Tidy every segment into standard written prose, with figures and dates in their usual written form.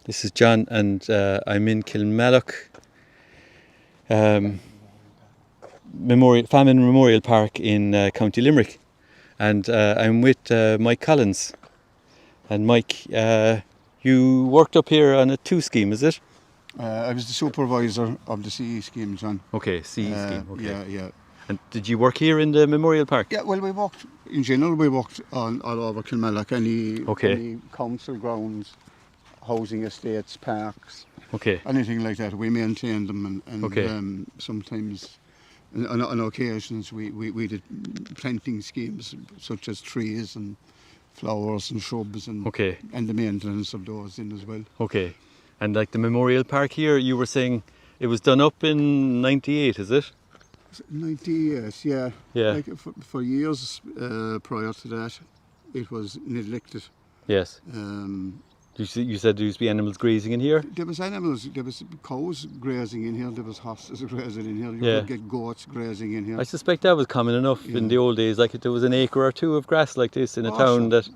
This is John, and I'm in Kilmallock Famine Memorial Park in County Limerick, and I'm with Mike Collins. And Mike, you worked up here on a 2 scheme, is it? I was the supervisor of the CE scheme, John. Okay, CE scheme. Okay. Yeah. And did you work here in the Memorial Park? Yeah, well, we walked, in general, we walked all over Kilmallock, any council grounds, housing estates, parks, anything like that. We maintained them, and sometimes, on occasions, we did planting schemes such as trees and flowers and shrubs and the maintenance of those in as well. Okay. And like the Memorial Park here, you were saying it was done up in 98, is it? 90 years, yeah. Like for years prior to that, it was neglected. Yes. You said there used to be animals grazing in here? There was animals, there was cows grazing in here, there was horses grazing in here, you could get goats grazing in here. I suspect that was common enough in the old days, like if there was an acre or two of grass like this in a town that...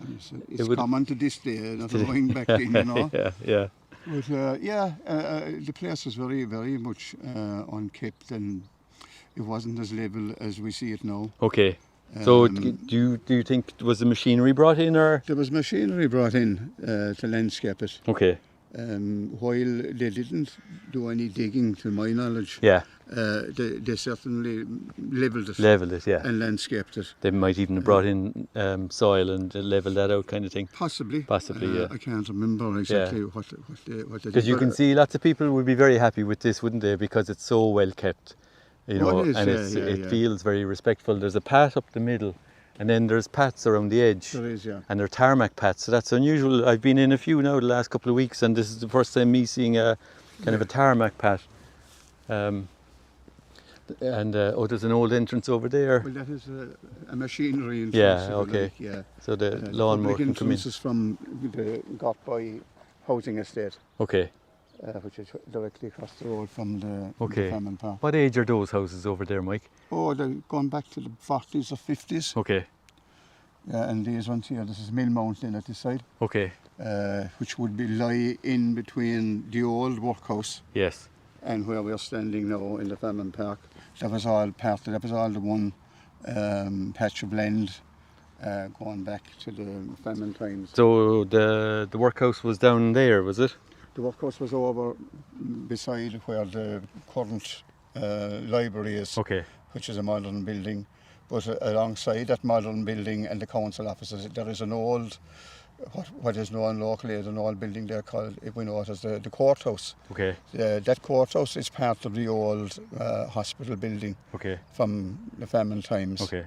It's common to this day, not going back in, you know. Yeah. But the place was very, very much unkept, and it wasn't as level as we see it now. Okay. So do you think was the machinery brought in, or? There was machinery brought in to landscape it. Okay. While they didn't do any digging, to my knowledge. Yeah. They certainly levelled it. Yeah. And landscaped it. They might even have brought in soil and levelled that out, kind of thing. Possibly, yeah. I can't remember exactly what they did. Because you can see lots of people would be very happy with this, wouldn't they? Because it's so well kept. You know, it feels very respectful. There's a path up the middle, and then there's paths around the edge. There is, yeah. And they're tarmac paths, so that's unusual. I've been in a few now the last couple of weeks, and this is the first time me seeing a kind of a tarmac path. There's an old entrance over there. Well, that is a machinery entrance. Yeah, okay. So the lawnmower can come in. This is from the got by housing estate. Okay. Which is directly across the road from the Famine Park. What age are those houses over there, Mike? Oh, they're going back to the 40s or 50s. Okay. Yeah, and these ones here, this is Mill Mountain at this side. Okay. Which would lie in between the old workhouse. Yes. And where we're standing now in the Famine Park. That was all the one patch of land going back to the famine times. So the workhouse was down there, was it? The workhouse was over beside where the current library is, which is a modern building. But alongside that modern building and the council offices, there is an old, what is known locally as an old building there called, if we know it as the courthouse. Okay. That courthouse is part of the old hospital building from the famine times. Okay.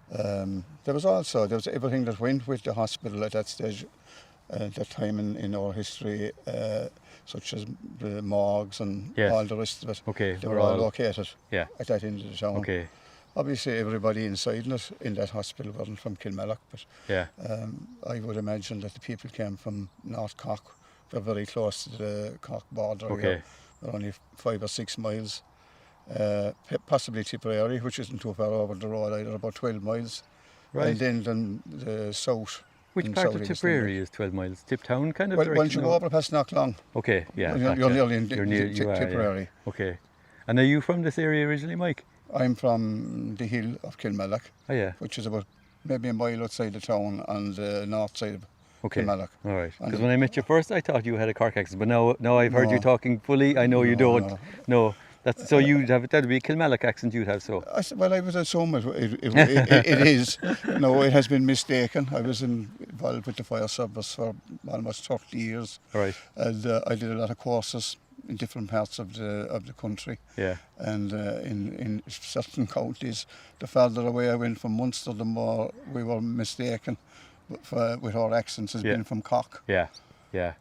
There was everything that went with the hospital at that stage. That time in our history, such as the morgues and all the rest of it, they were all located at that end of the town. Okay. Obviously, everybody inside in that hospital wasn't from Kilmallock, but I would imagine that the people came from North Cork. They're very close to the Cork border. Here. They're only 5 or 6 miles. Possibly Tipperary, which isn't too far over the road either, about 12 miles. Right. And then the south. Which part of Tipperary is 12 miles? Tiptown kind of well, direction? Once you go over past Knocklong. Okay, yeah. You're nearly in Tipperary. Yeah. Okay. And are you from this area originally, Mike? I'm from the hill of Kilmallock. Oh, yeah. Which is about maybe a mile outside the town on the north side of Kilmallock. All right. Because when I met you first, I thought you had a Cork accent, but now I've heard you talking fully. I know you don't. No. So that'd be a Kilmallock accent you'd have, so? I would assume it is. No, it has been mistaken. I was involved with the fire service for almost 30 years. Right. And I did a lot of courses in different parts of the country. Yeah. And in certain counties, the further away I went from Munster, the more we were mistaken with our accents as being from Cork. Yeah. Yeah,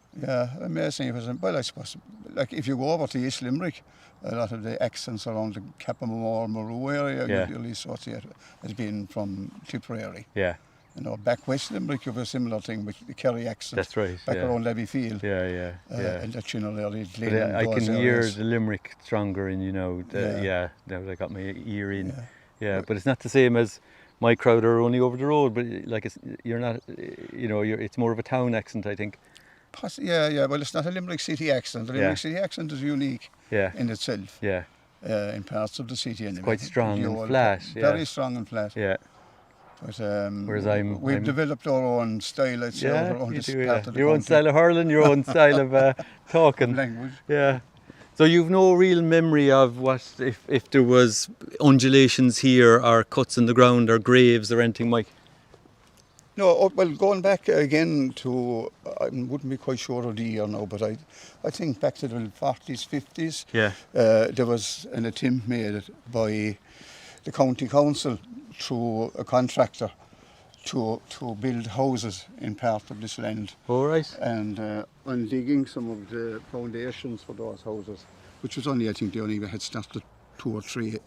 amazing. Well, I suppose, like if you go over to East Limerick, a lot of the accents around the Capamore, Maru area, you'll associate as being from Tipperary. Yeah. You know, back West Limerick, you have a similar thing with the Kerry accent. That's right. Back around Levy Field. Yeah. And that, you know, I can hear the Limerick stronger, and you know, now I got my ear in. Yeah, but it's not the same as my crowd are only over the road. But like, you're not, you know, it's more of a town accent, I think. Yeah. Well, it's not a Limerick City accent. The Limerick City accent is unique in itself. Yeah. In parts of the city. It's quite strong and flat. Very strong and flat. Yeah. But whereas we've developed our own style, I'd say, our own part of the your own style of hurling, your own style of talking. Language. Yeah. So you've no real memory of what if there was undulations here or cuts in the ground or graves or anything, Mike? No, well, going back again to, I wouldn't be quite sure of the year now, but I think back to the 40s, 50s, there was an attempt made by the county council through a contractor to build houses in part of this land. All right. And on digging some of the foundations for those houses, which was only, I think they only had started 2 or 3,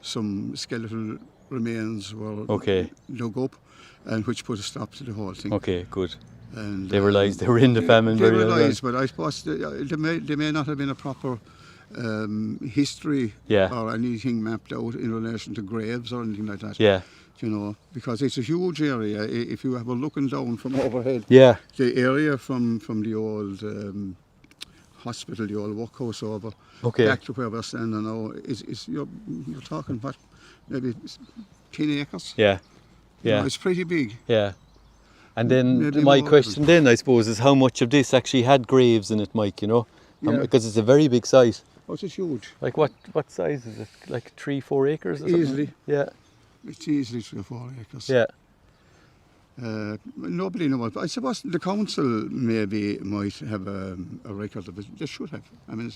some skeletal remains were dug up, and which put a stop to the whole thing. Okay, good. And they realised they were in the famine. They realised, but I suppose there may not have been a proper history or anything mapped out in relation to graves or anything like that. Yeah. You know, because it's a huge area. If you have a looking down from overhead, the area from the old hospital, the old workhouse over back to where we're standing now, is you're talking what, maybe 10 acres. Yeah. You know, it's pretty big. Yeah. And then my question then, I suppose, is how much of this actually had graves in it, Mike, you know? Because it's a very big site. Oh, it's huge. Like what size is it? Like 3-4 acres or easily. Something? Yeah. It's easily 3 or 4 acres. Yeah. Nobody knows. I suppose the council maybe might have a record of it. They should have. I mean,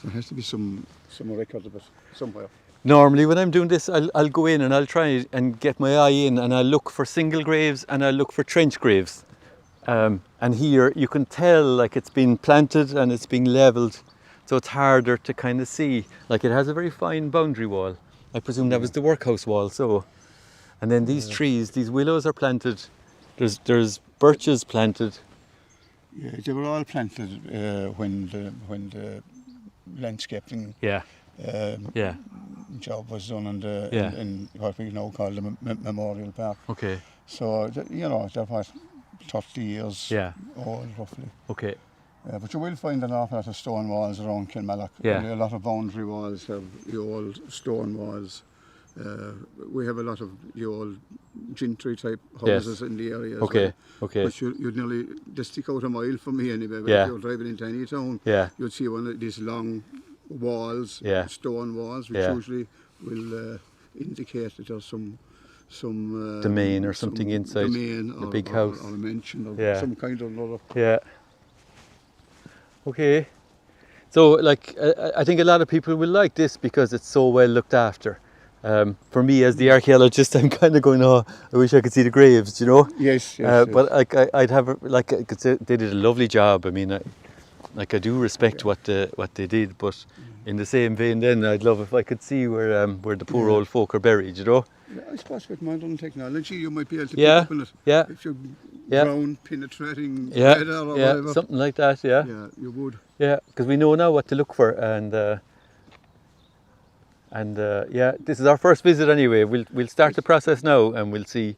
there has to be some record of it somewhere. Normally when I'm doing this, I'll go in and I'll try and get my eye in and I'll look for single graves and I'll look for trench graves. And here you can tell like it's been planted and it's being levelled, so it's harder to kind of see. Like it has a very fine boundary wall. I presume that was the workhouse wall. So, and then these trees, these willows are planted. There's birches planted. Yeah, they were all planted when the landscaping job was done in what we now call the Memorial Park. Okay. So you know, they're what, 30 years old roughly. Okay. But you will find an awful lot of stone walls around Kilmallock. A lot of boundary walls have the old stone walls. We have a lot of the old gentry type houses in the area as well. Okay. But you'd nearly, they stick out a mile from me anyway. But if you're driving into any town, you'd see one of these long walls, stone walls, which usually will indicate that there's some domain or something inside the big house. Or a mansion or some kind of another. Yeah. Okay. So like I think a lot of people will like this because it's so well looked after. For me as the archaeologist, I'm kind of going, oh, I wish I could see the graves, you know? Yes. But like I'd have they did a lovely job. I mean, I do respect what they did, but in the same vein, then I'd love if I could see where the poor old folk are buried, you know? Yeah, I suppose with modern technology, you might be able to pick up on it. Yeah. If you're ground penetrating radar or whatever. Something like that. Yeah. Yeah, you would. Yeah, because we know now what to look for, and this is our first visit anyway. We'll start the process now, and we'll see.